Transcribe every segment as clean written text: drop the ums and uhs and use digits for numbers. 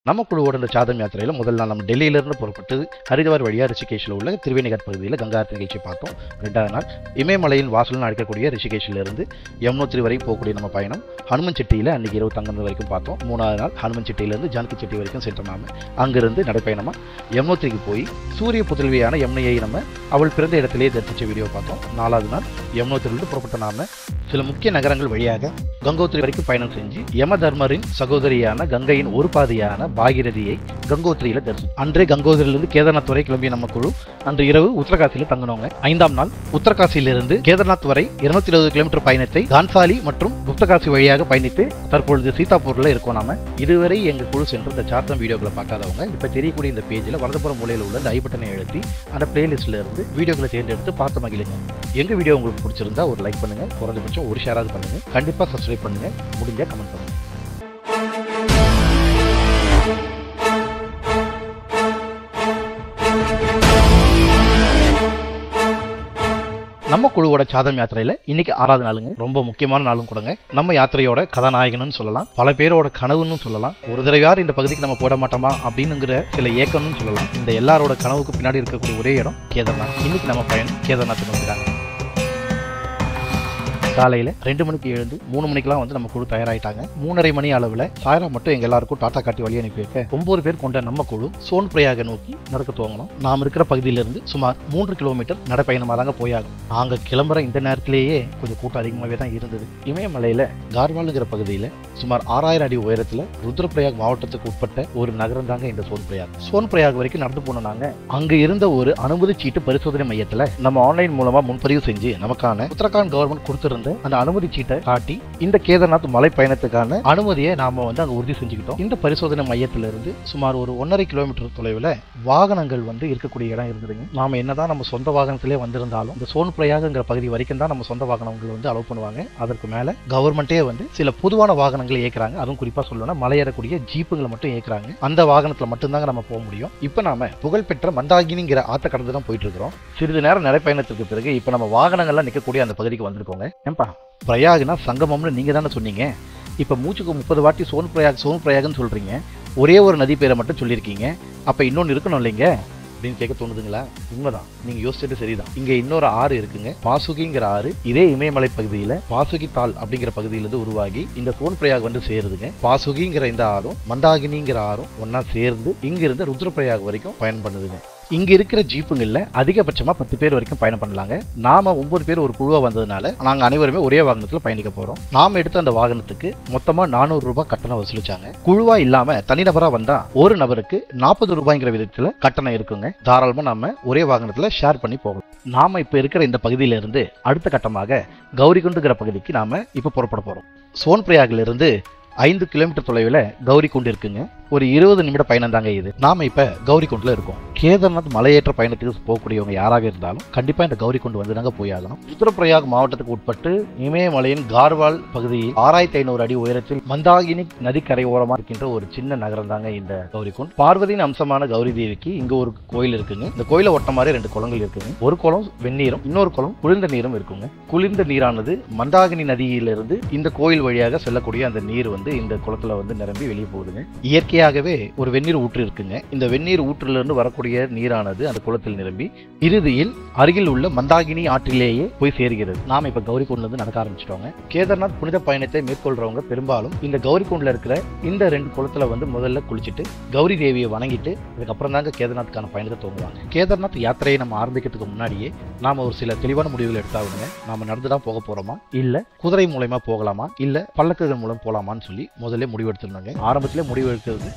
நம்ம குழுவோட இந்த சாதம் யாத்திரையில் முதல் நாள் நம்ம டெல்லியிலிருந்து புறப்பட்டு ஹரித்வார் வழியாக ரிஷிகேஷில் உள்ள திரிவேணிகட் பகுதியில் கங்கா ஆரத்தி நிகழ்ச்சி பார்த்தோம். 2வது நாள் இமயமலையின் வாசல்னு அழைக்கக்கூடிய ரிஷிகேஷிலிருந்து யமுனோத்ரி வரை போகக்கூடிய நம்ம பயணம் ஹனுமன் செட்டியில் அன்றைக்கி இரவு தங்குறது வரைக்கும் பார்த்தோம். 3வது நாள் ஹனுமன் செட்டியிலேருந்து ஜானகி செட்டி வரைக்கும் சென்ற நாம அங்கிருந்து நடைப்பயணமாக யமுனோத்ரிக்கு போய் சூரிய புதல்வியான யமுனையை நம்ம அவள் பிறந்த இடத்திலேயே தரிசித்த வீடியோ பார்த்தோம். 4வது நாள் யமுனோத்ரியிலிருந்து புறப்பட்ட நாம சில முக்கிய நகரங்கள் வழியாக கங்கோத்ரி வரைக்கும் பயணம் செஞ்சு யம தர்மரின் சகோதரியான கங்கையின் ஒரு பாதியான பாகிரதியை கங்கோத்ரியில தரிசனம். அன்றே கங்கோத்ரியிலிருந்து கேதார்நாத் வரை கிளம்பிய நம்ம குழு அன்று இரவு உத்தரகாசியில் தங்கினோங்க. 5ஆம் நாள் உத்தரகாசியிலிருந்து கேதார்நாத் வரை 220 கிலோமீட்டர் பயணத்தை கான்சாலி மற்றும் குப்தகாசி வழியாக பயணித்து தற்பொழுது சீதாப்பூர்ல இருக்கோம். நாம இதுவரை எங்க குழு சென்று இந்த சார்த்தம் வீடியோக்களை பார்க்காதவங்க இப்ப தெரியக்கூடிய இந்த பேஜில் வலதுபுற மூலையில் உள்ள இந்த ஐ பட்டனை அழுத்தி அந்த பிளேலிஸ்ட்ல இருந்து வீடியோக்களை தேர்ந்தெடுத்து பார்த்து மகிழுங்க. எங்க வீடியோ உங்களுக்கு பிடிச்சிருந்தா ஒரு லைக் பண்ணுங்க, குறைஞ்சபட்சம் ஒரு ஷேராவது பண்ணுங்க, கண்டிப்பா சப்ஸ்கிரைப் பண்ணுங்க, முடிஞ்சா கமெண்ட் பண்ணுங்க. நம்ம குழுவோட சாதம் யாத்திரையில இன்னைக்கு 6வது நாளுங்க. ரொம்ப முக்கியமான நாளும் கூடங்க. நம்ம யாத்திரையோட கதாநாயகனும் சொல்லலாம், பல பேரோட கனவுன்னு சொல்லலாம். ஒரு தடவையார் இந்த பகுதிக்கு நம்ம போட மாட்டோமா அப்படின்னுங்கிற சில ஏக்கம்னு சொல்லலாம். இந்த எல்லாரோட கனவுக்கு பின்னாடி இருக்கக்கூடிய ஒரே இடம் கேதார்நாத். இன்னைக்கு நம்ம பயணம் கேதார்நாத்துக்கு வந்துட்டாங்க. காலையில் 2 மணிக்கு எழுந்து 3 மணிக்கெல்லாம் வந்து நம்ம குழு தயாராகிட்டாங்க. 3:30 மணி அளவில் சாயரா மட்டும் எங்கள் எல்லாருக்கும் டாட்டா காட்டி வழி அனுப்பி வைக்க 9 பேர் கொண்ட நம்ம குழு சோன் பிரயாக நோக்கி நடக்க துவங்கணும். நாம் இருக்கிற பகுதியிலிருந்து சுமார் 3 கிலோமீட்டர் நடைப்பயணமாக தாங்க போயாகும். நாங்கள் கிளம்புற இந்த நேரத்திலேயே கொஞ்சம் கூட்டம் அதிகமாகவே தான் இருந்தது. இமயமலையில் கார்வாலுங்கிற பகுதியில் சுமார் 6000 அடி உயரத்தில் ருத்ரபிரயாக் மாவட்டத்துக்கு உட்பட்ட ஒரு நகரம் தாங்க இந்த சோன் பிரயாக். சோன் பிரயாக் வரைக்கும் நடந்து போன நாங்கள் அங்கே இருந்த ஒரு அனுமதி சீட்டு பரிசோதனை மையத்தில் நம்ம ஆன்லைன் மூலமாக முன்பதிவு செஞ்சு நமக்கான உத்தரகாண்ட் கவர்மெண்ட் கொடுத்திருந்த அந்த அனுமதி சீட்டை காட்டி இந்த கேதார்நாத் மலை பயணத்துக்கான அனுமதியை நாம வந்து அங்க உறுதி செஞ்சுக்கிட்டோம். இந்த பரிசோதனை மையத்திலிருந்து சுமார் ஒரு 1.5 கிலோமீட்டர் தொலைவில் வாகனங்கள் வந்து இருக்கக்கூடிய இடம் இருந்ததுங்க. நாம என்னதான் நம்ம சொந்த வாகனத்திலே வந்திருந்தாலும் இந்த சோன் பிரயாகங்கிற பகுதி வரைக்கும் தான் நம்ம சொந்த வாகனங்கள் வந்து அலோவ் பண்ணுவாங்க. அதற்கு மேல கவர்மெண்டே வந்து சில பொதுவான வாகனங்களை இயக்குறாங்க. அதுவும் குறிப்பா சொல்லணும்னா மலையேறக்கூடிய ஜீப்புகளை மட்டும் இயக்குறாங்க. அந்த வாகனத்துல மட்டும்தாங்க நம்ம போக முடியும். இப்ப நாம புகழ்பெற்ற மந்தாகினிங்கிற ஆத்த கடந்து தான் போயிட்டு இருக்கிறோம். சிறிது நேரம் நடைப்பயணத்துக்கு பிறகு இப்ப நம்ம வாகனங்கள்லாம் நிற்கக்கூடிய அந்த பகுதிக்கு வந்திருக்கோங்க. பிரயாக்னா சங்கமம்னு நீங்க தானே சொன்னீங்க. இப்ப மூச்சுக்கு 30 வாட்டி சோன் பிரயாக்னு சொல்றீங்க. ஒரே ஒரு நதி பேரை மட்டும் சொல்லியிருக்கீங்க. அப்ப இன்னொன்னு இருக்கணும் இல்லைங்க அப்படின்னு கேட்க தோணுதுங்களா? உண்மைதான், நீங்க யோசிச்சுட்டு சரிதான். இங்க இன்னொரு ஆறு இருக்குங்க, பாசுகிங்கிற ஆறு. இதே இமயமலை பகுதியில பாசுகி தால் அப்படிங்கிற பகுதியிலிருந்து உருவாகி இந்த சோன் பிரயாக் வந்து சேருதுங்க. பாசுகிங்கிற இந்த ஆறும் மந்தாகினிங்கிற ஆறும் ஒன்னா சேர்ந்து இங்க இருந்து ருத்ரபிரயாக் வரைக்கும் பயணம் பண்ணுதுங்க. இங்க இருக்கிற ஜீப்புங்கள்ல அதிகபட்சமா 10 பேர் வரைக்கும் பயணம் பண்ணலாங்க. நாம 9 பேர் ஒரு குழுவா வந்ததுனால நாங்க அனைவருமே ஒரே வாகனத்துல பயணிக்க போறோம். நாம எடுத்த அந்த வாகனத்துக்கு மொத்தமா 400 ரூபாய் கட்டணம் வசூலிச்சாங்க. குழுவா இல்லாம தனிநபரா வந்தா ஒரு நபருக்கு 40 ரூபாய்ங்கிற விதத்துல கட்டணம் இருக்குங்க. தாராளமா நாம ஒரே வாகனத்துல ஷேர் பண்ணி போகலாம். நாம இப்ப இருக்கிற இந்த பகுதியில இருந்து அடுத்த கட்டமாக கௌரிகுண்டுங்கிற பகுதிக்கு நாம இப்ப புறப்பட போறோம். சோன் பிரயாக்ல இருந்து 5 கிலோமீட்டர் தொலைவில் கௌரிகுண்டு இருக்குங்க. ஒரு 20 நிமிட பயணம் தாங்க இது. நாம இப்ப கௌரிகுண்டுல இருக்கோம். கேதார்நாத் மலையேற்ற பயணத்துக்கு போகக்கூடியவங்க யாராக இருந்தாலும் கண்டிப்பா இந்த கௌரிகுண்டு வந்து தாங்க போயாகணும். உத்தரப்பிரயாக் மாவட்டத்துக்கு உட்பட்டு இமயமலையின் கார்வால் பகுதியில் 6500 அடி உயரத்தில் மந்தாகினி நதிக்கரை ஓரமா இருக்கின்ற ஒரு சின்ன நகரம் தாங்க இந்த கௌரிகுண்ட். பார்வதியின் அம்சமான கௌரி தேவிக்கு இங்க ஒரு கோயில் இருக்குங்க. இந்த கோயிலை ஒட்ட மாதிரி 2 குளங்கள் இருக்குங்க. ஒரு குளம் வெந்நீரும், இன்னொரு குளம் குளிர்ந்த நீரும் இருக்குங்க. குளிர்ந்த நீரானது மந்தாகினி நதியிலிருந்து இந்த கோயில் வழியாக செல்லக்கூடிய அந்த நீர் வந்து இந்த குளத்துல வந்து நிரம்பி வெளியே போகுதுங்க. இயற்கையாகவே ஒரு வெந்நீர் ஊற்று இருக்குங்க. இந்த வெந்நீர் ஊற்றிலிருந்து வரக்கூடிய நீரானது அந்த குளத்தில் நிரம்பி இறுதியில் அருகில் உள்ள மந்தாகினி ஆற்றிலேயே போய் சேர்கிறது. நாம இப்ப கௌரிகுண்ட்ல இருந்து நடக்க ஆரம்பிச்சிட்டோங்க. கேதார்நாத் புனித பயணத்தை மேற்கொள்றவங்க பெரும்பாலும் இந்த கௌரிகுண்ட்ல இருக்கிற இந்த 2 குளத்துல வந்து முதல்ல குளிச்சுட்டு கௌரி தேவியை வணங்கிட்டு அதுக்கப்புறம் தாங்க கேதார்நாத்துக்கான பயணத்தை துவங்குவாங்க. கேதார்நாத் யாத்திரையை நம்ம ஆரம்பிக்கிறதுக்கு முன்னாடியே நாம ஒரு சில தெளிவான முடிவுகள் எடுத்தாங்க. நாம நடந்துதான் போக போறோமா, இல்ல குதிரை மூலமா போகலாமா, இல்ல பல்லக்குகள் மூலம் போலாமான்னு சொல்லி முதல்ல முடிவெடுத்திருந்தாங்க. ஆரம்பத்திலே முடிவெடுக்கிறது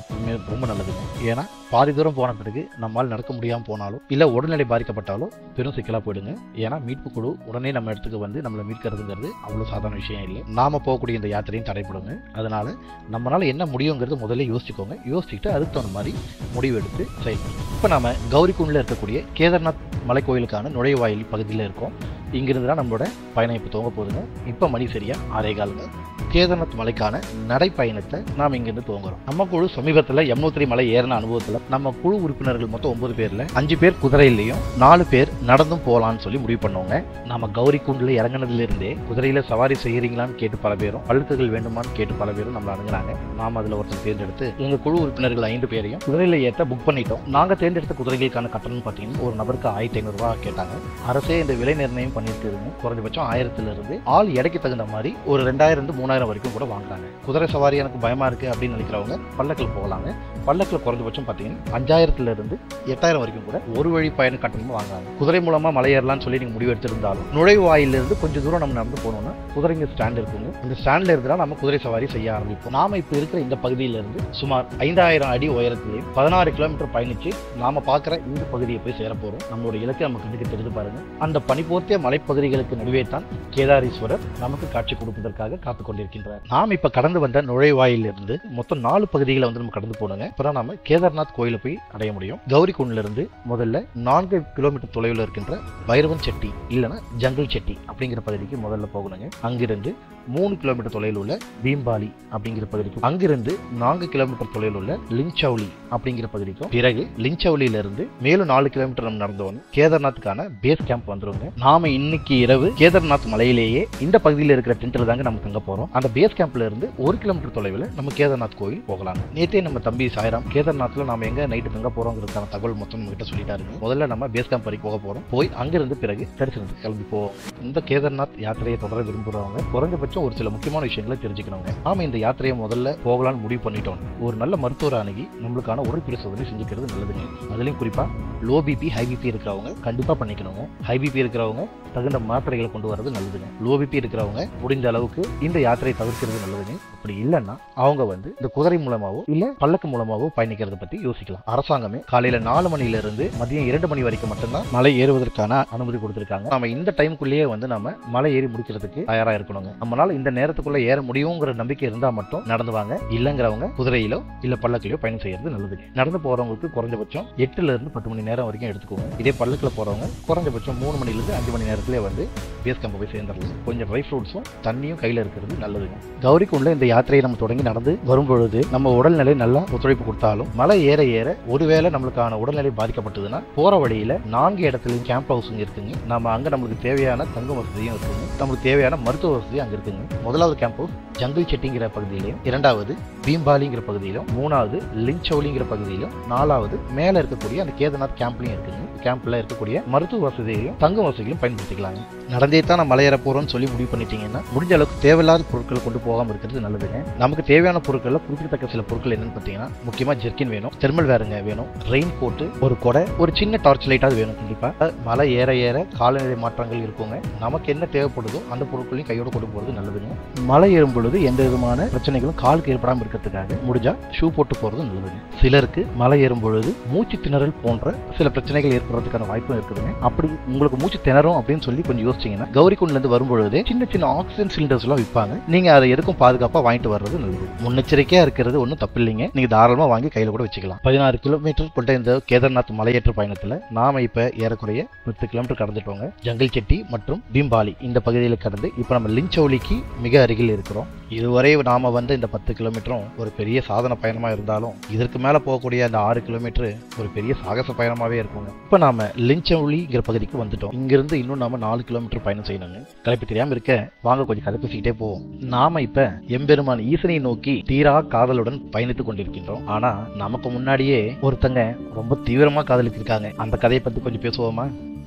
ரொம்ப நல்லதுங்க. ஏன்னா பாதி தூரம் போன பிறகு நம்மால் நடக்க முடியாம போனாலும் இல்ல உடல்நிலை பாதிக்கப்பட்டாலும் பெரும் சிக்கலா போயிடுங்க. ஏன்னா மீட்பு குழு உடனே நம்ம இடத்துக்கு வந்து நம்மளை மீட்கிறதுங்கிறது அவ்வளவு சாதாரண விஷயம் இல்லை. நாம போகக்கூடிய இந்த யாத்திரையும் தடைப்படுங்க. அதனால நம்மளால என்ன முடியுங்கிறது முதல்ல யோசிச்சுக்கோங்க. யோசிச்சுட்டு அதுக்கு தகுந்த மாதிரி முடிவு எடுத்து செயல்படுங்க. இப்ப நாம கௌரிகுண்ட்ல இருக்கக்கூடிய கேதார்நாத் மலை கோயிலுக்கான நுழைவாயில் பகுதியில் இருக்கோம். இங்கிருந்து தான் நம்மளோட பயணம் இப்போ துவங்க போகுதுங்க. இப்போ மணி சரியா 6:15. கேதார்நாத் மலைக்கான நடைப்பயணத்தை நாம் இங்கிருந்து துவங்குறோம். நம்ம குழு சமீபத்தில் யமுனோத்ரி மலை ஏறின அனுபவத்தில் நம்ம குழு உறுப்பினர்கள் மொத்தம் 9 பேர்ல 5 பேர் குதிரையிலையும் 4 பேர் நடந்தும் போகலான்னு சொல்லி முடிவு பண்ணோங்க. நாம கௌரி குண்டில் இறங்கினதுல இருந்தே குதிரையில சவாரி செய்யறீங்களான்னு கேட்டு பல பேரும், பழுக்குகள் வேண்டுமான்னு கேட்டு பல பேரும் நம்மள அணுகுனாங்க. நாம அதுல ஒருத்தர் தேர்ந்தெடுத்து எங்க குழு உறுப்பினர்கள் 5 பேரையும் குதிரையில ஏற்ற புக் பண்ணிட்டோம். நாங்க தேர்ந்தெடுத்த குதிரைகளுக்கான கட்டணம் பார்த்தீங்கன்னா ஒரு நபருக்கு 1500 ரூபாய் கேட்டாங்க. அரசே இந்த விலை நிர்ணயம் பண்ணிட்டு இருக்கு. குறைஞ்சபட்சம் 1000 இருந்து ஆள் எடைக்கு தகுந்த மாதிரி ஒரு 2000 3000 வரைக்கும் கூட வாங்குறாங்க. குதிரை சவாரி எனக்கு பயமா இருக்கு அப்படின்னு நினைக்கிறவங்க பல்லக்கில் போகலாங்க. பல்லக்கில் குறைஞ்சபட்சம் பார்த்தீங்கன்னா 5000 இருந்து 8000 வரைக்கும் கூட ஒரு வழி பயண கட்டணமும் வாங்குறாங்க. குதிரை மூலமா மலை ஏறலாம்னு சொல்லி நீங்க முடிவு எடுத்திருந்தாலும் நுழைவாயிலிருந்து கொஞ்சம் தூரம் நம்ம நடந்து போனோம்னா குதிரைங்க ஸ்டாண்ட் இருக்குங்க. இந்த ஸ்டாண்ட்ல இருந்தா நம்ம குதிரை சவாரி செய்ய ஆரம்பிப்போம். நாம இப்ப இருக்கிற இந்த பகுதியிலிருந்து சுமார் 5000 அடி உயரத்திலையும் 16 கிலோமீட்டர் பயணிச்சு நாம பார்க்குற இந்த பகுதியை போய் சேர போறோம். நம்மளோட இலக்கை நம்ம கண்டுக்கு தெரிந்து பாருங்க. அந்த பனிபோர்த்திய மலைப்பகுதிகளுக்கு நடுவே தான் கேதாரீஸ்வரர் நமக்கு காட்சி கொடுப்பதற்காக காத்துக் கொண்டிருக்கின்றார். நாம் இப்ப கடந்து வந்த நுழைவாயிலிருந்து மொத்தம் 4 பகுதிகளை வந்து நம்ம கடந்து போனோங்க. அப்புறம் நாம கேதார்நாத் கோயிலை போய் அடைய முடியும். கௌரி குண்ட்ல இருந்து முதல்ல 4 கிலோமீட்டர் தொலைவில் இருக்கின்ற பைரவன் செட்டி இல்லைன்னா ஜங்கிள் செட்டி அப்படிங்கிற பகுதிக்கு முதல்ல போகணுங்க. அங்கிருந்து 3 கிலோமீட்டர் தொலைவில் உள்ள பீம்பாலி அப்படிங்கிற பகுதிக்கும், அங்கிருந்து 4 கிலோமீட்டர் தொலைவில் உள்ள லின்சவுலி அப்படிங்கிற பகுதிக்கும், பிறகு லின்சவுலியில இருந்து மேலும் 4 கிலோமீட்டர் நம்ம நடந்தோம் கேதார்நாத்துக்கான பேஸ் கேம்ப் வந்துருங்க. நாம இன்னைக்கு இரவு கேதார்நாத் மலையிலேயே இந்த பகுதியில் இருக்கிற டென்ட்ல தாங்க நம்ம தங்க போறோம். அந்த பேஸ் கேம்ப்ல இருந்து 1 கிலோமீட்டர் தொலைவில் நம்ம கேதார்நாத் கோயில் போகலாம். நேற்றே நம்ம தம்பி சாய்ராம் கேதார்நாத்ல நாம எங்க நைட்டு தங்க போறோங்கிறதுக்கான தகவல் மொத்தம் நம்ம கிட்ட சொல்லிட்டாருங்க. முதல்ல நம்ம பேஸ் கேம்ப் வரைக்கும் போக போறோம். போய் அங்கிருந்து பிறகு தரிசனத்துக்கு கிளம்பி போவோம். இந்த கேதார்நாத் யாத்திரையை தொடர விரும்புறவங்க குறைஞ்சபட்சம் ஒரு சில முக்கியமான விஷயங்களை தெரிஞ்சுக்கணுங்க. நாம இந்த யாத்திரையை முதல்ல போகலான்னு முடிவு பண்ணிட்டோம். ஒரு நல்ல மருத்துவரை அணுகி நம்மளுக்கான உடல் பரிசோதனை செஞ்சுக்கிறது நல்லதுங்க. அதுலயும் குறிப்பா லோ பிபி ஹை பிபி இருக்கிறவங்க கண்டிப்பா பண்ணிக்கணுங்க. ஹை பிபி இருக்கிறவங்க தகுந்த மாத்திரைகளை கொண்டு வரது நல்லதுங்க. லோ பிபி இருக்கிறவங்க முடிந்த அளவுக்கு இந்த யாத்திரையை தவிர்க்கிறது நல்லதுங்க. அப்படி இல்லைன்னா அவங்க வந்து இந்த குதிரை மூலமாவோ இல்ல பல்லக்கு மூலமாவோ பயணிக்கிறத பத்தி யோசிக்கலாம். அரசாங்கமே காலையில 4 மணில இருந்து மதியம் 2 மணி வரைக்கும் மட்டும்தான் மலை ஏறுவதற்கான அனுமதி கொடுத்திருக்காங்க. நம்ம இந்த டைமுக்குள்ளேயே வந்து நம்ம மலை ஏறி முடிக்கிறதுக்கு தயாரா இருக்கணுங்க. நம்மளால இந்த நேரத்துக்குள்ள ஏற முடியுங்கிற நம்பிக்கை இருந்தா மட்டும் நடந்து வாங்க. இல்லங்கிறவங்க குதிரையிலோ இல்ல பல்லக்கிலோ பயணம் செய்யறது நல்லது. நடந்து போறவங்களுக்கு குறைஞ்சபட்சம் 8 இருந்து 10 மணி நேரம் வரைக்கும் எடுத்துக்கோங்க. இதே பல்லக்குல போறவங்க குறைஞ்சபட்சம் 3 மணில இருந்து 5 மணி நேரத்திலே வந்து பேஸ் கேம்ப் போய் சேர்ந்துடலாம். கொஞ்சம் ட்ரை ஃப்ரூட்ஸும் தண்ணியும் கையில இருக்கிறது நல்லதுங்க. கௌரிக்குண்ட்ல இந்த யாத்திரையை நம்ம தொடங்கி நடந்து வரும்பொழுது நம்ம உடல்நிலை நல்லா ஒத்துழைப்பு கொடுத்தாலும் மலை ஏற ஏற ஒருவேளை நம்மளுக்கான உடல்நிலை பாதிக்கப்பட்டதுன்னா போற வழியில 4 இடத்துலயும் கேம்ப் ஹவுஸுங்க இருக்குங்க. நம்ம அங்க நம்மளுக்கு தேவையான தங்கும் வசதியும் இருக்குங்க. நம்மளுக்கு தேவையான மருத்துவ வசதியும் அங்க இருக்குங்க. முதலாவது கேம்ப் ஹவுஸ் ஜங்கிள் செட்டிங்கிற பகுதியிலையும், 2வது பீம்பாலிங்கிற பகுதியிலும், 3வது லின்சவுலிங்கிற பகுதியிலும், 4வது மேல இருக்கக்கூடிய அந்த கேதார்நாத் கேம்ப்லயும் இருக்குங்க. கேம்ப்ல இருக்கக்கூடிய மருத்துவ வசதியையும் தங்கும் வசதியும் பயன்படுத்திக்கலாங்க. நடந்தே தான் நம்ம மலையேற போறோம்னு சொல்லி முடிவு பண்ணிட்டீங்கன்னா முடிஞ்ச அளவுக்கு தேவையில்லாத பொருட்களை கொண்டு போகாம இருக்கிறது நல்லதுங்க. நமக்கு தேவையான பொருட்கள்ல குறிப்பிடத்தக்க சில பொருட்கள் என்னன்னு பார்த்தீங்கன்னா முக்கியமா ஜெர்கின் வேணும், தெர்மல் வேருங்க வேணும், ரெயின் கோட்டு, ஒரு கொடை, ஒரு சின்ன டார்ச் லைட்டாவது வேணும். கண்டிப்பா மலை ஏற ஏற காலநிலை மாற்றங்கள் இருக்குங்க. நமக்கு என்ன தேவைப்படுதோ அந்த பொருட்களையும் கையோட கொண்டு போறது நல்லதுங்க. மலை ஏறும் பொழுது எந்த விதமான பிரச்சனைகளும் காலுக்கு ஏற்படாமல் இருக்கிறதுக்காக முடிஞ்சா ஷூ போட்டு போறது நல்லதுங்க. சிலருக்கு மலை ஏறும் பொழுது மூச்சு திணறல் போன்ற சில பிரச்சனைகள் ஏற்படுறதுக்கான வாய்ப்பும் இருக்குதுங்க. அப்படி உங்களுக்கு மூச்சு திணறும் அப்படின்னு சொல்லி கொஞ்சம் யோசிச்சீங்கன்னா கௌரிக்குண்ட்ல இருந்து வரும்பொழுது சின்ன சின்ன ஆக்சிஜன் சிலிண்டர்ஸ் எல்லாம் விற்பாங்க. நீங்க அதை எதுக்கும் பாதுகாப்பா வாங்கிட்டு வர்றது நல்லது. முன்னெச்சரிக்கையா இருக்கிறது ஒன்றும் தப்பு இல்லைங்க. நீங்க தாராளமா வாங்கி கையில கூட வச்சுக்கலாம். 16 கிலோமீட்டர் கொண்ட இந்த கேதார்நாத் மலையேற்ற பயணத்துல நாம இப்ப ஏறக்குறைய 10 கிலோமீட்டர் கடந்துட்டோங்க. ஜங்கிள் செட்டி மற்றும் பீம்பாலி இந்த பகுதியில் கடந்து இப்ப நம்ம லின்சவுலிக்கு மிக அருகில் இருக்கிறோம். இதுவரை நாம வந்து இந்த 10 கிலோமீட்டரும் ஒரு பெரிய சாதன பயணமா இருந்தாலும் இதற்கு மேல போகக்கூடிய அந்த 6 கிலோமீட்டர் ஒரு பெரிய சாகச பயணமாவே இருக்குங்க. இப்ப நாம லின்சவுலிங்கிற பகுதிக்கு வந்துட்டோம். இங்கிருந்து இன்னும் நாம 4 கிலோமீட்டர் பயணம் செய்யணுங்க. களைப்பு தெரியாம இருக்க வாங்க கொஞ்சம் கதை பேசிக்கிட்டே போவோம். நாம இப்ப எம்பெருமான் ஈசனை நோக்கி தீரா காதலுடன் பயணித்துக் கொண்டிருக்கின்றோம். ஆனா நமக்கு முன்னாடியே ஒருத்தங்க ரொம்ப தீவிரமா காதலிச்சிருக்காங்க. அந்த கதையை பத்தி கொஞ்சம் பேசுவோமா?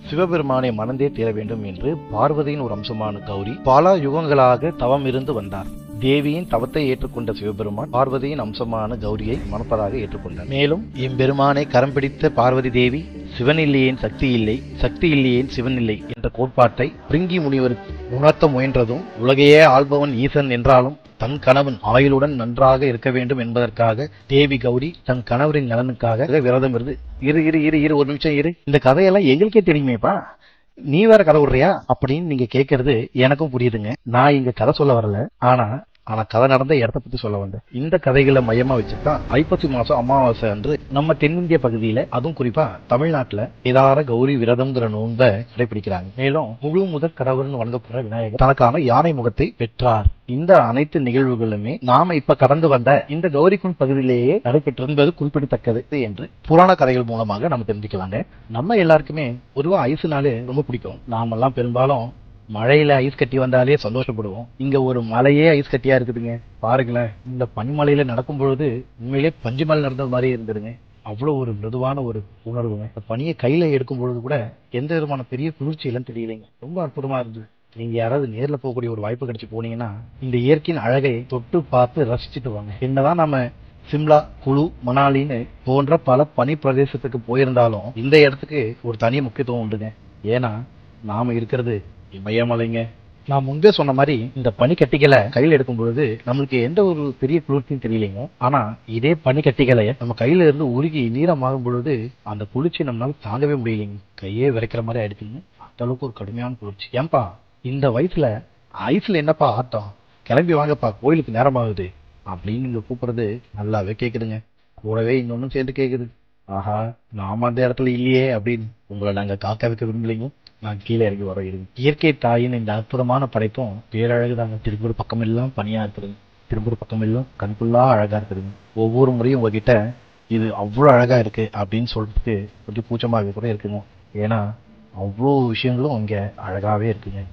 சிவபெருமானை மணந்தே தீர வேண்டும் என்று பார்வதியின் ஒரு அம்சமான கௌரி பல யுகங்களாக தவம் இருந்து வந்தார். தேவியின் தவத்தை ஏற்றுக்கொண்ட சிவபெருமான் பார்வதியின் அம்சமான கௌரியை மணப்பதாக ஏற்றுக்கொண்டார். மேலும் எம்பெருமானை கரம் பிடித்த பார்வதி தேவி சிவன் இல்லையேன் சக்தி இல்லை, சக்தி இல்லையேன் சிவன் இல்லை என்ற கோட்பாட்டை பிரிங்கி முனிவர் உணர்த்த முயன்றதும் உலகையே ஆள்பவன் ஈசன் என்றாலும் தன் கணவன் ஆயுளுடன் நன்றாக இருக்க வேண்டும் என்பதற்காக தேவி கௌரி தன் கணவரின் நலனுக்காக விரதம் இருந்து இரு ஒரு நிமிஷம் இரு, இந்த கதையெல்லாம் எங்களுக்கே தெரியுமேப்பா, நீ வேற கதை விடுறியா அப்படின்னு நீங்க கேட்கறது எனக்கும் புரியுதுங்க. நான் இங்க கதை சொல்ல வரல. ஆனா ஆனா கதை நடந்த இடத்த பத்தி சொல்ல வந்தேன். இந்த கதைகளை மையமா வச்சுதான் ஐப்பசி மாசம் அமாவாசை அன்று நம்ம தென்னிந்திய பகுதியில, அதுவும் குறிப்பா தமிழ்நாட்டுல கேதார கௌரி விரதம்ங்கிற நோன்பை கடைபிடிக்கிறாங்க. மேலும் முழு முதற் கடவுள்னு வழங்கப்படுற விநாயகர் தனக்கான யானை முகத்தை பெற்றார். இந்த அனைத்து நிகழ்வுகளுமே நாம இப்ப கடந்து வந்த இந்த கௌரிகுண்ட் பகுதியிலேயே நடைபெற்று என்பது குறிப்பிடத்தக்கது என்று புராண கதைகள் மூலமாக நம்ம தெரிஞ்சுக்கலாங்க. நம்ம எல்லாருக்குமே பொதுவா ஐஸ்னாலே ரொம்ப பிடிக்கும். நாமெல்லாம் பெரும்பாலும் மழையில ஐஸ் கட்டி வந்தாலே சந்தோஷப்படுவோம். இங்க ஒரு மலையே ஐஸ் கட்டியா இருக்குதுங்க. பாருங்களேன், இந்த பனிமலையில நடக்கும் பொழுது உண்மையிலே பஞ்சுமல் நடந்த மாதிரி இருந்துருங்க. அவ்வளவு ஒரு மிருதுவான ஒரு உணர்வுங்க. இந்த பனியை கையில எடுக்கும் பொழுது கூட எந்த விதமான பெரிய குளிர்ச்சியெல்லாம் தெரியலைங்க. ரொம்ப அற்புதமா இருந்தது. நீங்க யாராவது நேர்ல போகக்கூடிய ஒரு வாய்ப்பு கிடைச்சு போனீங்கன்னா இந்த இயற்கையின் அழகை தொட்டு பார்த்து ரசிச்சுட்டு வாங்க. என்னதான் நம்ம சிம்லா, குழு, மணாலின்னு போன்ற பல பனி பிரதேசத்துக்கு போயிருந்தாலும் இந்த இடத்துக்கு ஒரு தனி முக்கியத்துவம் உண்டுங்க. ஏன்னா நாம இருக்கிறது இமயமலைங்க. நான் முன்பே சொன்ன மாதிரி இந்த பனிக்கட்டிகளை கையில் எடுக்கும் பொழுது நம்மளுக்கு எந்த ஒரு பெரிய குளிர்ச்சியும் தெரியலைங்க. ஆனா இதே பனிக்கட்டிகளை நம்ம கையில இருந்து உருகி நீரமாகும் பொழுது அந்த குளிர்ச்சி நம்மளால தாங்கவே முடியலைங்க. கையே விரைக்கிற மாதிரி ஆயிடுச்சுங்க. அந்த அளவுக்கு ஒரு கடுமையான குளிர்ச்சி. ஏன்பா இந்த வயசுல ஐஸ்ல என்னப்பா ஆட்டம், கிளம்பி வாங்கப்பா கோயிலுக்கு நேரமாகுது அப்படின்னு நீங்க கூப்பிடுறது நல்லாவே கேக்குதுங்க. கூடவே இன்னொன்னும் சேர்ந்து கேக்குது, ஆஹா நாம அந்த இடத்துல இல்லையே அப்படின்னு. உங்களை நாங்க காக்க வைக்க விரும்பலைங்க. நான் கீழே இறங்கி வர இருக்கு. இயற்கை தாயின் இந்த அற்புதமான படைப்பும் பேரழகுதாங்க. திருப்பூர் பக்கம் எல்லாம் பனியா இருக்குதுங்க. திருப்பூர் பக்கம் எல்லாம் கண்குள்ளா அழகா இருக்குதுங்க. ஒவ்வொரு முறையும் உங்ககிட்ட இது அவ்வளோ அழகா இருக்கு அப்படின்னு சொல்றதுக்கு கொஞ்சம் கூச்சமாக கூட இருக்குங்க. ஏன்னா அவ்வளோ விஷயங்களும் இங்க அழகாவே இருக்குங்க.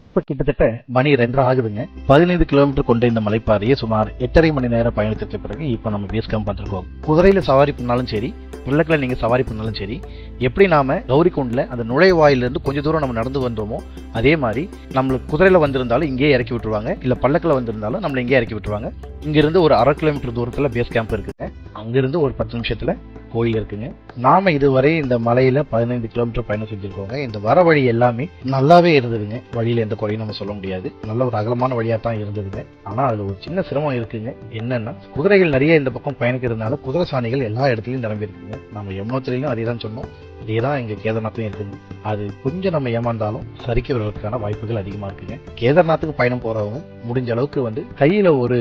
இப்ப கிட்டத்தட்ட மணி 2 ஆகுதுங்க. 15 கிலோமீட்டர் கொண்ட இந்த மலைப்பாதையை சுமார் 8.5 மணி நேரம் பயணத்திற்கு பிறகு இப்ப நம்ம பேஸ் கேம்ப் வந்திருக்கோம். குதிரையில சவாரி பண்ணாலும் சரி, புல்லக்கில் நீங்க சவாரி பண்ணாலும் சரி, எப்படி நாம கௌரிகுண்ட்ல அந்த நுழைவாயிலிருந்து கொஞ்சம் தூரம் நம்ம நடந்து வந்தோமோ அதே மாதிரி நம்மளுக்கு குதிரையில வந்திருந்தாலும் இங்கே இறக்கி விட்டுருவாங்க. இல்ல பல்லக்கில் வந்திருந்தாலும் நம்மள இங்கே இறக்கி விட்டுருவாங்க. இங்கிருந்து ஒரு 1/2 கிலோமீட்டர் தூரத்துல பேஸ் கேம்ப் இருக்குங்க. அங்கிருந்து ஒரு 10 நிமிஷத்துல கோயில் இருக்குங்க. நாம இதுவரை இந்த மலையில 15 கிலோமீட்டர் பயணம் செஞ்சிருக்கோங்க. இந்த வர வழி எல்லாமே நல்லாவே இருந்ததுங்க. வழியில எந்த குறையும் நம்ம சொல்ல முடியாது. நல்ல ஒரு அகலமான வழியா தான் இருந்ததுங்க. ஆனா அதுல ஒரு சின்ன சிரமம் இருக்குங்க. என்னன்னா குதிரைகள் நிறைய இந்த பக்கம் பயணிக்கிறதுனால குதிரை சாணிகள் எல்லா இடத்துலயும் நிரம்பி இருக்குங்க. நம்ம யமுனோத்திரியிலும் அதே தான் சொன்னோம். இதேதான் இங்க கேதார்நாத்தையும் இருக்குங்க. அது கொஞ்சம் நம்ம ஏமாந்தாலும் சரிக்கு வருவதற்கான வாய்ப்புகள் அதிகமா இருக்குங்க. கேதார்நாத்துக்கு பயணம் போறவங்க முடிஞ்ச அளவுக்கு கையில ஒரு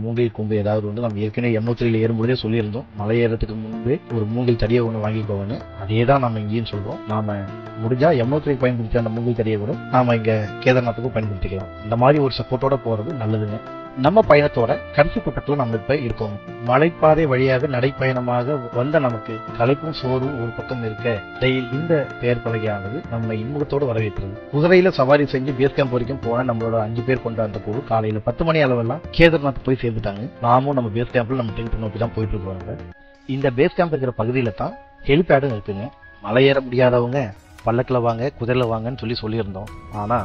மூங்கில் கொம்பு ஏதாவது நம்ம ஏற்கனவே யமுனோத்திரியில ஏறும்போதே சொல்லியிருந்தோம். மலை ஏறதுக்கு முன்பே ஒரு மூங்கில் தடியை ஒன்று வாங்கிக்கோங்க. அதே தான் நம்ம இங்கேயும் சொல்றோம். நாம முடிஞ்சா யமுனோத்திரிக்கு பயன்படுத்த அந்த மூங்கில் தடியை கூட நாம இங்க கேதார்நாத்துக்கும் பயன்படுத்திக்கலாம். இந்த மாதிரி ஒரு சப்போர்ட்டோட போறது நல்லதுங்க. நம்ம பயணத்தோட கடைசி கட்டத்துல நம்ம இப்ப இருக்கோம். மலைப்பாதை வழியாக நடைப்பயணமாக வந்த நமக்கு களைப்பும் சோர்வும் ஒரு பக்கம் இருக்க இந்த பெயர் பலகையானது நம்ம இன்முகத்தோடு வரவேற்கிறது. குதிரையில சவாரி செஞ்சு பேஸ் கேம்ப் வரைக்கும் போன நம்மளோட 5 பேர் கொண்ட அந்த குழு காலையில 10 மணி அளவெல்லாம் கேதார்நாத் போய் சேர்ந்துட்டாங்க. நாமும் நம்ம பேஸ் கேம்ப்ல நம்ம டென்ட் நோக்கி தான் போயிட்டு இருக்கோங்க. இந்த பேஸ் கேம்ப் இருக்கிற பகுதியில தான் ஹெலிபேடும் இருக்குங்க. மலை ஏற முடியாதவங்க பல்லக்கில் வாங்க, குதிரையில் வாங்கன்னு சொல்லியிருந்தோம். ஆனா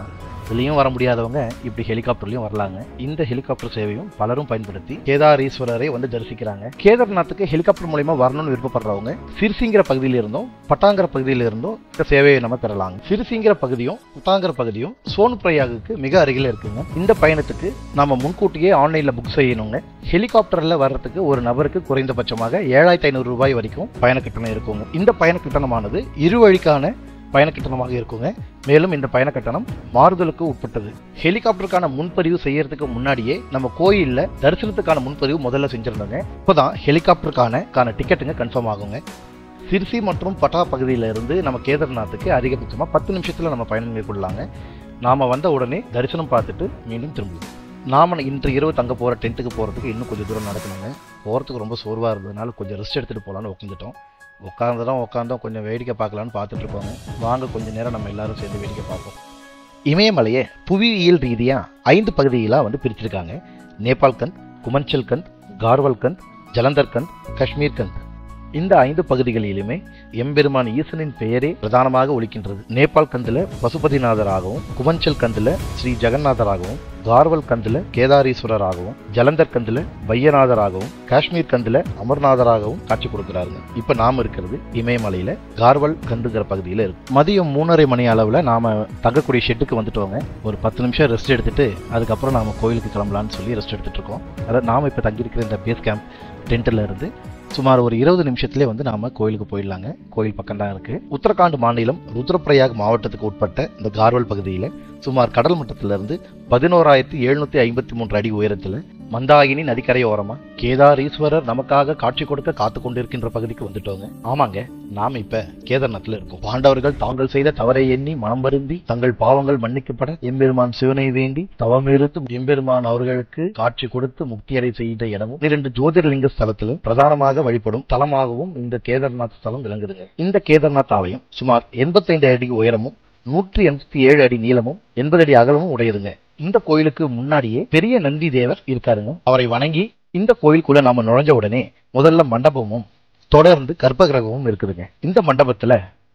இதுலயும் வர முடியாதவங்க இப்படி ஹெலிகாப்டர்லயும் வரலாங்க. இந்த ஹெலிகாப்டர் சேவையும் பலரும் பயன்படுத்தி கேதாரீஸ்வரரை ஜரிசிக்கிறாங்க. கேதார்நாத்துக்கு ஹெலிகாப்டர் மூலமா வரணும்னு விருப்பப்படுறவங்க சிர்சிங்கிற பகுதியில இருந்தும் பட்டாங்கிற பகுதியில இருந்தும் இந்த சேவையை நம்ம பெறலாங்க. சிர்சிங்கிற பகுதியும் பட்டாங்கிற பகுதியும் சோன்பிரயாகுக்கு மிக அருகில இருக்குங்க. இந்த பயணத்துக்கு நம்ம முன்கூட்டியே ஆன்லைன்ல புக் செய்யணுங்க. ஹெலிகாப்டர்ல வர்றதுக்கு ஒரு நபருக்கு குறைந்தபட்சமாக 7,500 ரூபாய் வரைக்கும் பயண கட்டணம் இருக்குங்க. இந்த பயண கட்டணமானது இருவழிக்கான பயண கட்டணமாக இருக்குங்க. மேலும் இந்த பயண கட்டணம் மாறுதலுக்கு உட்பட்டது. ஹெலிகாப்டருக்கான முன்பதிவு செய்யறதுக்கு முன்னாடியே நம்ம கோயில்ல தரிசனத்துக்கான முன்பதிவு முதல்ல செஞ்சிருந்தோங்க. இப்போதான் ஹெலிகாப்டருக்கான டிக்கெட்டுங்க கன்ஃபார்ம் ஆகுங்க. சிர்சி மற்றும் பட்டா பகுதியில இருந்து நம்ம கேதார்நாத்துக்கு அதிகபட்சமா 10 நிமிஷத்துல நம்ம பயணம் மேற்கொள்ளலாங்க. நாம வந்த உடனே தரிசனம் பார்த்துட்டு மீண்டும் திரும்புவோம். நாம இன்று இரவு தங்க போற டென்ட்டுக்கு போறதுக்கு இன்னும் கொஞ்சம் தூரம் நடக்கணுங்க. போறதுக்கு ரொம்ப சோர்வா இருந்ததுனால கொஞ்சம் ரெஸ்ட் எடுத்துட்டு போலான்னு உட்காந்துட்டோம். உட்காந்தோம் கொஞ்சம் வேடிக்கை பார்க்கலான்னு பார்த்துட்டு இருக்கோங்க. வாங்க கொஞ்ச நேரம் நம்ம எல்லாரும் சேர்ந்து வேடிக்கை பார்ப்போம். இமயமலையை புவியியல் ரீதியா 5 பகுதிகளா பிரிச்சிருக்காங்க. நேபாள்கண்ட், குமஞ்சல்கண்ட், கார்வல்கண்ட், ஜலந்தர்கண்ட், காஷ்மீர்கண்ட். இந்த 5 பகுதிகளிலுமே எம்பெருமான் ஈசனின் பெயரே பிரதானமாக ஒலிக்கின்றது. நேபாள் கந்துல பசுபதிநாதராகவும், குமஞ்சல் கந்துல ஸ்ரீ ஜெகநாதராகவும், கார்வல் கந்துல கேதாரீஸ்வரராகவும், ஜலந்தர் கந்துல பையநாதராகவும், காஷ்மீர் கந்துல அமர்நாதராகவும் காட்சி கொடுக்கிறாருங்க. இப்ப நாம இருக்கிறது இமயமலையில கார்வல் கந்துங்கிற பகுதியில இருக்கு. மதியம் 3:30 மணி அளவுல நாம தங்கக்கூடிய ஷெட்டுக்கு வந்துட்டோங்க. ஒரு 10 நிமிஷம் ரெஸ்ட் எடுத்துட்டு அதுக்கப்புறம் நாம கோயிலுக்கு கிளம்பலான்னு சொல்லி ரெஸ்ட் எடுத்துட்டு இருக்கோம். அதாவது நாம இப்ப தங்கியிருக்கிற இந்த பேஸ் கேம்ப் டென்ட்ல இருந்து சுமார் ஒரு 20 நிமிஷத்திலே நாம கோயிலுக்கு போயிடலாங்க. கோயில் பக்கம் தான் இருக்கு. உத்தரகாண்ட் மாநிலம் ருத்ரப்பிரயாக் மாவட்டத்துக்கு உட்பட்ட இந்த கார்வல் பகுதியில சுமார் கடல் மட்டத்திலிருந்து 11,753 அடி உயரத்துல மந்தாகினி நதிக்கரை ஓரமா கேதாரீஸ்வரர் நமக்காக காட்சி கொடுக்க காத்து கொண்டிருக்கின்ற பகுதிக்கு வந்துட்டோங்க. ஆமாங்க, நாம இப்ப கேதார்நாத்ல இருக்கோம். பாண்டவர்கள் தாங்கள் செய்த தவறை எண்ணி மனம் வருந்தி தங்கள் பாவங்கள் மன்னிக்கப்பட எம்பெருமான் சிவனை வேண்டி தவமிருந்து எம்பெருமான் அவர்களுக்கு காட்சி கொடுத்து முக்தியடை செய்த இடமும் 2 ஜோதிர்லிங்க ஸ்தலத்துல பிரதானமாக வழிபடும் தலமாகவும் இந்த கேதார்நாத் ஸ்தலம் விளங்குதுங்க. இந்த கேதார்நாத் ஆலயம் சுமார் 85 அடி உயரமும் 187 அடி நீளமும் 80 அடி அகலமும் உடையதுங்க. இந்த கோயிலுக்கு முன்னாடியே பெரிய நந்தி தேவர் இருக்காருங்க. அவரை வணங்கி இந்த கோயிலுக்குள்ள நாம நுழைஞ்ச உடனே முதல்ல மண்டபமும் தொடர்ந்து கர்ப்பகிரகமும் இருக்குதுங்க. இந்த மண்டபத்துல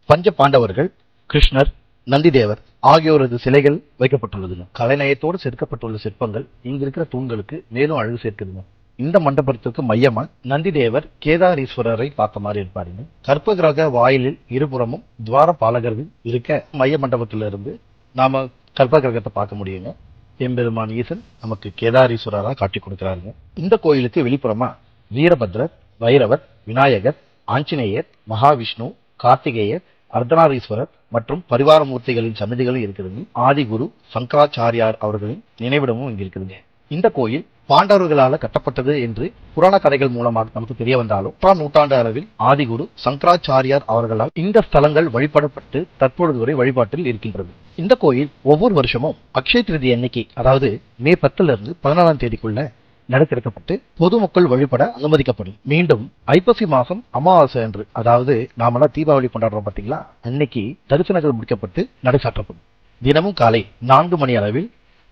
பஞ்ச பாண்டவர்கள், கிருஷ்ணர், நந்தி தேவர் ஆகியோரது சிலைகள் வைக்கப்பட்டுள்ளதுங்க. கலைநயத்தோடு செதுக்கப்பட்டுள்ள சிற்பங்கள் இங்க இருக்கிற தூண்களுக்கு மேலும் அழகு சேர்க்குதுங்க. இந்த மண்டபத்திற்கு மையமா நந்தி தேவர் கேதாரீஸ்வரரை பார்த்த மாதிரி இருப்பாருங்க. கர்ப்பகிரக வாயிலில் இருபுறமும் துவார பாலகர்கள் இருக்க மைய மண்டபத்திலிருந்து நாம கர்ப்பகிரகத்தை பார்க்க முடியுங்க. எம்பெருமான் ஈசன் நமக்கு கேதாரீஸ்வரரா காட்சி கொடுக்கிறாருங்க. இந்த கோயிலுக்கு வெளிப்புறமா வீரபத்ரர், வைரவர், விநாயகர், ஆஞ்சநேயர், மகாவிஷ்ணு, கார்த்திகேயர், அர்த்தநாரீஸ்வரர் மற்றும் பரிவார மூர்த்திகளின் சன்னதிகளும் இருக்குதுங்க. ஆதிகுரு சங்கராச்சாரியார் அவர்களின் நினைவிடமும் இங்க இருக்குதுங்க. இந்த கோயில் பாண்டவர்களால கட்டப்பட்டது என்று புராண கதைகள் மூலமாக நமக்கு தெரிய வந்தாலும் 10ஆம் நூற்றாண்டு அளவில் ஆதிகுரு சங்கராச்சாரியார் அவர்களால் இந்த ஸ்தலங்கள் வழிபடப்பட்டு தற்பொழுது வரை வழிபாட்டில் இருக்கின்றது. இந்த கோயில் ஒவ்வொரு வருஷமும் அக்ஷய திருதி அன்னைக்கு, அதாவது மே 10 இருந்து 14ஆம் தேதிக்குள்ள நடத்திருக்கப்பட்டு பொதுமக்கள் வழிபட அனுமதிக்கப்படும். மீண்டும் ஐப்பசி மாசம் அமாவாசை அன்று, அதாவது நாமெல்லாம் தீபாவளி கொண்டாடுறோம் பாத்தீங்களா, அன்னைக்கு தரிசனங்கள் முடிக்கப்பட்டு நடை சாற்றப்படும். தினமும் காலை 4 மணி அளவில்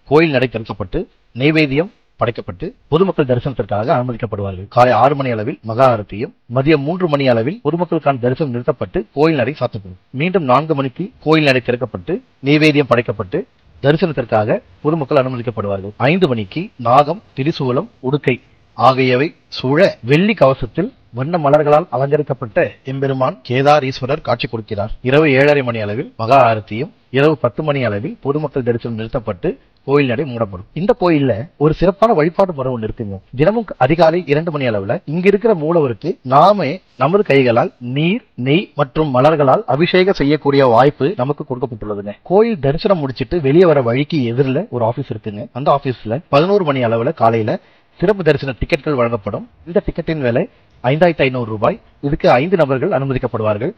கோயில் நடை திறக்கப்பட்டு நைவேத்தியம் படைக்கப்பட்டு பொதுமக்கள் தரிசனத்திற்காக அனுமதிக்கப்படுவார்கள். காலை 6 மணி அளவில் மகா ஆரத்தியும், மதியம் 3 மணி அளவில் பொதுமக்களுக்கான தரிசனம் நிறுத்தப்பட்டு கோயில் நடை சாத்தப்படும். மீண்டும் 4 மணிக்கு கோயில் நடை திறக்கப்பட்டு நைவேத்தியம் படைக்கப்பட்டு தரிசனத்திற்காக பொதுமக்கள் அனுமதிக்கப்படுவார்கள். 5 மணிக்கு நாகம், திரிசூலம், உடுக்கை ஆகியவை சூழ வெள்ளி கவசத்தில் வண்ண மலர்களால் அலங்கரிக்கப்பட்ட எம்பெருமான் கேதாரீஸ்வரர் காட்சி கொடுக்கிறார். இரவு 7:30 மணி அளவில் மகா ஆரத்தியும், இரவு 10 மணி அளவில் பொதுமக்கள் தரிசனம் நிறுத்தப்பட்டு கோயில் நடை மூடப்படும். இந்த கோயில்ல ஒரு சிறப்பான வழிபாடு முறை ஒன்று இருக்குங்க. தினமும் அதிகாலை 2 மணி அளவுல இங்க இருக்கிற மூலவருக்கு நாமே நமது கைகளால் நீர், நெய் மற்றும் மலர்களால் அபிஷேகம் செய்யக்கூடிய வாய்ப்பு நமக்கு கொடுக்கப்பட்டுள்ளதுங்க. கோயில் தரிசனம் முடிச்சிட்டு வெளியே வர வழிக்கு எதிரில் ஒரு ஆபீஸ் இருக்குங்க. அந்த ஆபீஸ்ல 11 மணி அளவுல காலையில சிறப்பு தரிசன டிக்கெட்கள் வழங்கப்படும். இந்த டிக்கெட்டின் விலை 5500 ரூபாய். இதுக்கு 5 நபர்கள் அனுமதிக்கப்படுவார்கள்.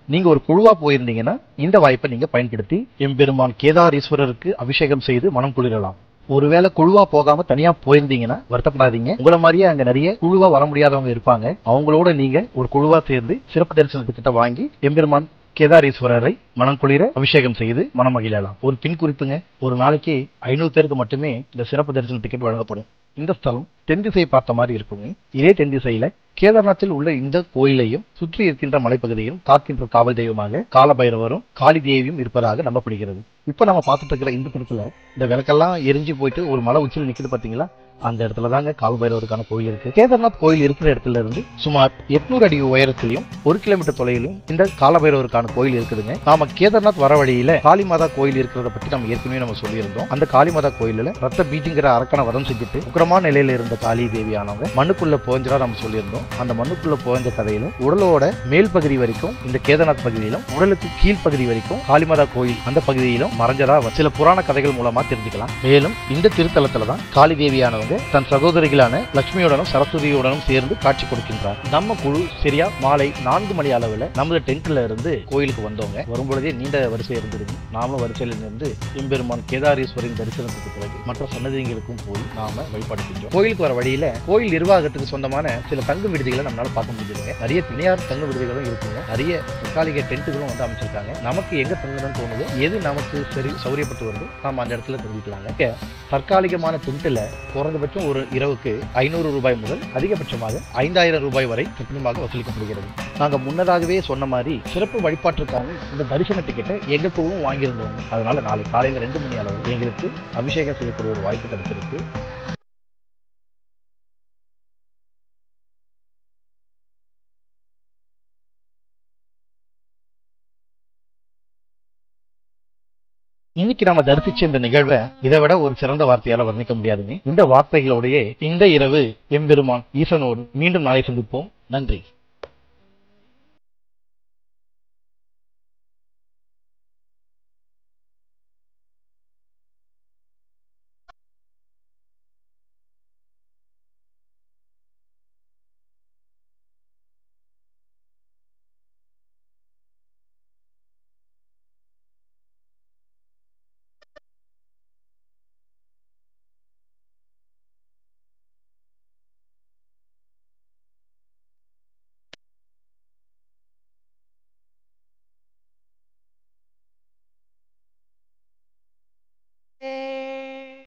நீங்க ஒரு குழுவா போயிருந்தீங்கன்னா இந்த வாய்ப்பை நீங்க பயன்படுத்தி எம்பெருமான் கேதாரீஸ்வரருக்கு அபிஷேகம் செய்து மனம் குளிரலாம். ஒருவேளை குழுவா போகாம தனியா போயிருந்தீங்கன்னா வருத்தப்படாதீங்க. உங்களை மாதிரியே அங்க நிறைய குழுவா வர முடியாதவங்க இருப்பாங்க. அவங்களோட நீங்க ஒரு குழுவா சேர்ந்து சிறப்பு தரிசன டிக்கெட்டை வாங்கி எம்பெருமான் கேதாரீஸ்வரரை மனம் குளிர அபிஷேகம் செய்து மனம் மகிழலாம். ஒரு பின் குறிப்புங்க, ஒரு நாளைக்கு 500 பேருக்கு மட்டுமே இந்த சிறப்பு தரிசன டிக்கெட் வழங்கப்படும். இந்த ஸ்தலம் தென் திசையை பார்த்த மாதிரி இருக்குங்க. இதே தென் திசையில கேதார்நாத்தில் உள்ள இந்த கோயிலையும் சுற்றி இருக்கின்ற மலைப்பகுதியும் காக்கின்ற காவல் தெய்வமாக காலபைரவரும் காளி தேவியும் இருப்பதாக நம்பப்படுகிறது. இப்ப நம்ம பார்த்துட்டு இருக்கிற இந்த இடத்துல இந்த விளக்கெல்லாம் எரிஞ்சு போயிட்டு ஒரு மலை உச்சியில் நிக்குது பாத்தீங்களா, அந்த இடத்துல தாங்க காலபைரவருக்கான கோயில் இருக்கு. கேதார்நாத் கோயில் இருக்கிற இடத்துல இருந்து சுமார் 800 அடி உயரத்திலையும் 1 கிலோமீட்டர் தொலைவிலும் இந்த காலபைரவருக்கான கோயில் இருக்குதுங்க. நாம கேதார்நாத் வர வழியில காளிமாதா கோயில் இருக்கிறத பத்தி நம்ம ஏற்கனவே நம்ம சொல்லியிருந்தோம். அந்த காளிமாதா கோயில்ல ரத்த பீஜிங்கிற அரக்கனை வதம் செஞ்சுட்டு உக்கிரமான நிலையில இருந்த காளி தேவியானவங்க மண்ணுக்குள்ள புகஞ்சா நம்ம சொல்லியிருந்தோம். அந்த மண்ணுக்குள்ள புகஞ்ச கதையில உடலோட மேல் பகுதி வரைக்கும் இந்த கேதார்நாத் பகுதியிலும், உடலுக்கு கீழ் பகுதி வரைக்கும் காளிமாதா கோயில் அந்த பகுதியிலும் மறைஞ்சதா சில புராண கதைகள் மூலமா தெரிஞ்சுக்கலாம். மேலும் இந்த திருத்தலத்துலதான் காளி தேவியானவங்க தன் சகோதரிகளான லட்சுமியுடனும் சரஸ்வதியுடனும் சேர்ந்து காட்சி கொடுக்கின்றார். நம்ம குழு சரியா மாலை 4 மணி அளவுல நமது டென்ட்ல இருந்து கோயிலுக்கு வந்தோங்க. வரும்பொழுதே நீண்ட வரிசை இருந்திருக்கு. நாமளும் வரிசையில இருந்து எம்பெருமான் கேதாரீஸ்வரின் தரிசனத்துக்கு பிறகு மற்ற சன்னதிகளுக்கும் போய் நாம வழிபாடு செஞ்சோம். கோயிலுக்கு வர வழியில கோயில் நிர்வாகத்துக்கு சொந்தமான சில தங்கும் விடுதிகளை நம்மளால பார்க்க முடியுதுங்க. நிறைய தனியார் தங்கும் விடுதிகளும் இருக்குங்க. நிறைய தற்காலிக டென்ட்டுகளும் அமைச்சிருக்காங்க. நமக்கு எங்க தங்கணும்னு தோணுதோ, எது நமக்கு சரி சௌரியப்பட்டு வருதோ நாம அந்த இடத்துல தெரிஞ்சுக்கலாங்க. தற்காலிகமான டென்ட்ல குறைந்தபட்சம் ஒரு இரவுக்கு 500 ரூபாய் முதல் அதிகபட்சமாக 5000 ரூபாய் வரை கட்டணமாக வசூலிக்கப்படுகிறது. நாங்க முன்னதாகவே சொன்ன மாதிரி சிறப்பு வழிபாட்டிற்கான இந்த தரிசன டிக்கெட்டை எங்க குழுவும் வாங்கியிருந்தோம். அதனால நாளை காலையில 2 மணி அளவு எங்களுக்கு அபிஷேகம் செய்யக்கூடிய ஒரு வாய்ப்பு கிடைச்சிருக்கு. இன்னைக்கு நாம தரிசிச்ச இந்த நிகழ்வை இதை விட ஒரு சிறந்த வார்த்தையால வர்ணிக்க முடியாதுங்க. இந்த வார்த்தைகளோடையே இந்த இரவு எம்பெருமான் ஈசனோடு மீண்டும் நாளை சந்திப்போம். நன்றி.